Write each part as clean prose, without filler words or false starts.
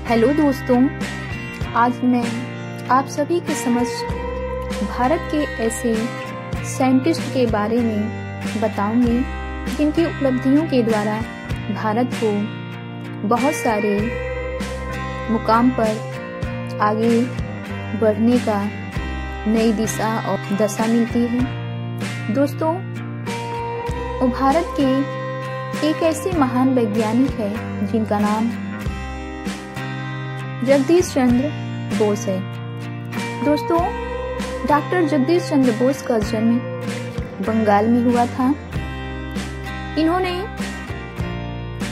Hello दोस्तों, आज मैं आप सभी के समक्ष भारत के ऐसे साइंटिस्ट के बारे में बताऊंगी जिनकी उपलब्धियों के द्वारा भारत को बहुत सारे मुकाम पर आगे बढ़ने का नई दिशा और दशा मिलती है। दोस्तों, भारत के एक ऐसे महान वैज्ञानिक है जिनका नाम जगदीश चंद्र बोस है। दोस्तों, डॉक्टर जगदीश चंद्र बोस का जन्म बंगाल में हुआ था। इन्होंने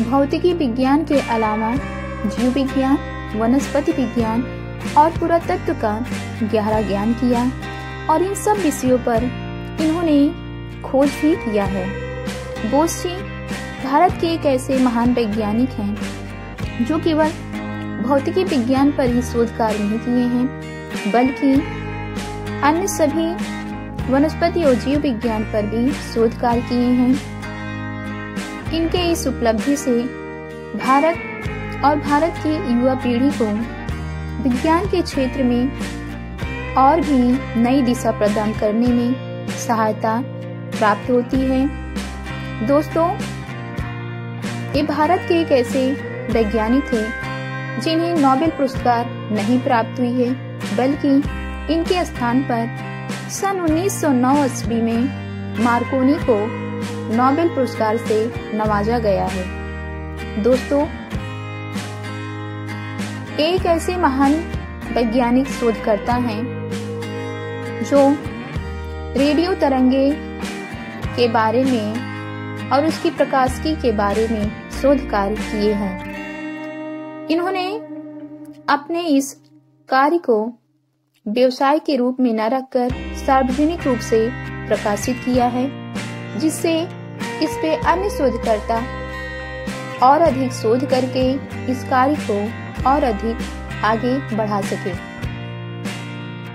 भौतिकी विज्ञान के अलावा जीव विज्ञान, वनस्पति विज्ञान और पुरातत्व का गहरा ज्ञान किया और इन सब विषयों पर इन्होंने खोज भी किया है। बोस जी भारत के एक ऐसे महान वैज्ञानिक हैं जो केवल भौतिकी विज्ञान पर ही शोध कार्य नहीं किए हैं, बल्कि अन्य सभी वनस्पति और जीव विज्ञान पर भी शोध कार्य किए हैं। इनके इस उपलब्धि से भारत और भारत की युवा पीढ़ी को विज्ञान के क्षेत्र में और भी नई दिशा प्रदान करने में सहायता प्राप्त होती है। दोस्तों, ये भारत के एक ऐसे वैज्ञानिक थे जिन्हें नोबेल पुरस्कार नहीं प्राप्त हुई है, बल्कि इनके स्थान पर सन 1909 ईस्वी में मार्कोनी को नोबेल पुरस्कार से नवाजा गया है। दोस्तों, एक ऐसे महान वैज्ञानिक शोधकर्ता हैं जो रेडियो तरंगे के बारे में और उसकी प्रकाशिकी के बारे में शोध कार्य किए हैं। इन्होंने अपने इस कार्य को व्यवसाय के रूप में न रखकर सार्वजनिक रूप से प्रकाशित किया है, जिससे इस पे अन्य शोधकर्ता और अधिक शोध करके इस कार्य को और अधिक आगे बढ़ा सके।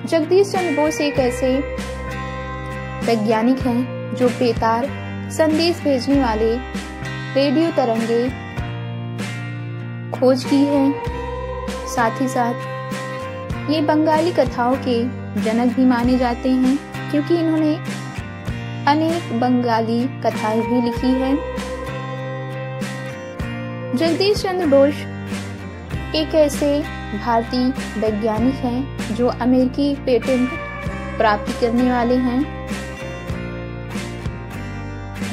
जगदीश चंद्र बोस एक ऐसे वैज्ञानिक हैं जो बेतार संदेश भेजने वाले रेडियो तरंगे खोज की है। साथ ही साथ ये बंगाली कथाओं के जनक भी माने जाते हैं, क्योंकि इन्होंने अनेक बंगाली कथाएं भी लिखी है। जगदीश चंद्र बोस एक ऐसे भारतीय वैज्ञानिक हैं जो अमेरिकी पेटेंट प्राप्त करने वाले हैं।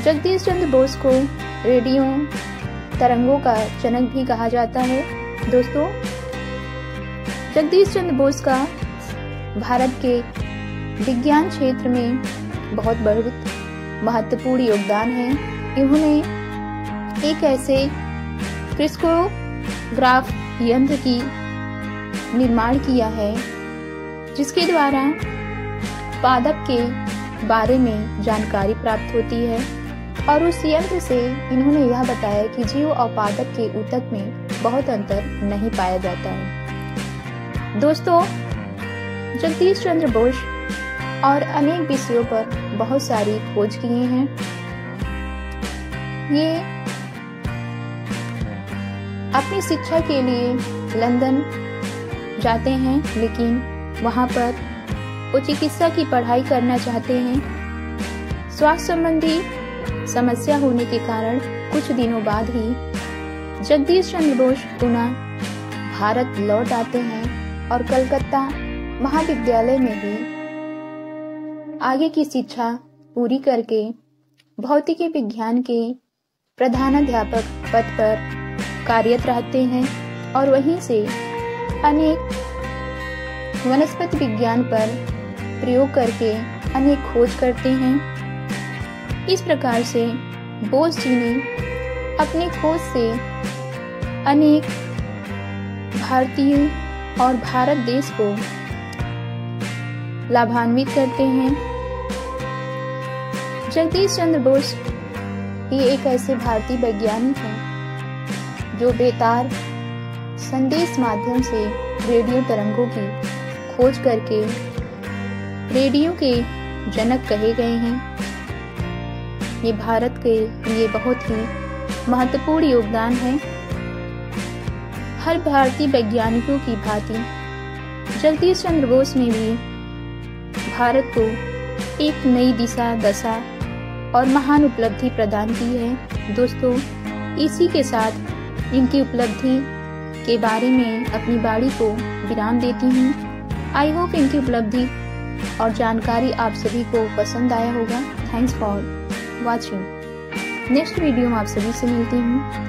जगदीश चंद्र बोस को रेडियो तरंगों का जनक भी कहा जाता है। दोस्तों, जगदीश चंद्र बोस का भारत के विज्ञान क्षेत्र में बहुत महत्वपूर्ण योगदान है। इन्होंने एक ऐसे क्रिस्कोग्राफ यंत्र की निर्माण किया है जिसके द्वारा पादप के बारे में जानकारी प्राप्त होती है, और उस यंत्र से इन्होंने यह बताया कि जीव और पादप के ऊतक में बहुत अंतर नहीं पाया जाता है। दोस्तों, जगदीश चंद्र बोस और अनेक विषयों पर बहुत सारी खोज किए हैं। ये अपनी शिक्षा के लिए लंदन जाते हैं, लेकिन वहां पर वो चिकित्सा की पढ़ाई करना चाहते हैं। स्वास्थ्य संबंधी समस्या होने के कारण कुछ दिनों बाद ही जगदीश चंद्र बोस पुनः भारत लौट आते हैं और कलकत्ता महाविद्यालय में भी आगे की शिक्षा पूरी करके भौतिकी विज्ञान के प्रधानाध्यापक पद पर कार्यरत रहते हैं और वहीं से अनेक वनस्पति विज्ञान पर प्रयोग करके अनेक खोज करते हैं। इस प्रकार से बोस जी ने अपनी खोज से अनेक भारतीय और भारत देश को लाभान्वित करते हैं। जगदीश चंद्र बोस ये एक ऐसे भारतीय वैज्ञानिक हैं जो बेतार संदेश माध्यम से रेडियो तरंगों की खोज करके रेडियो के जनक कहे गए हैं। ये भारत के लिए बहुत ही महत्वपूर्ण योगदान है। हर भारतीय वैज्ञानिकों की भांति जगदीश चंद्र बोस ने भी भारत को एक नई दिशा दशा और महान उपलब्धि प्रदान की है। दोस्तों, इसी के साथ इनकी उपलब्धि के बारे में अपनी वाणी को विराम देती हूँ। आई होप इनकी उपलब्धि और जानकारी आप सभी को पसंद आया होगा। Thanks for watching. Next video में आप सभी से मिलती हूँ।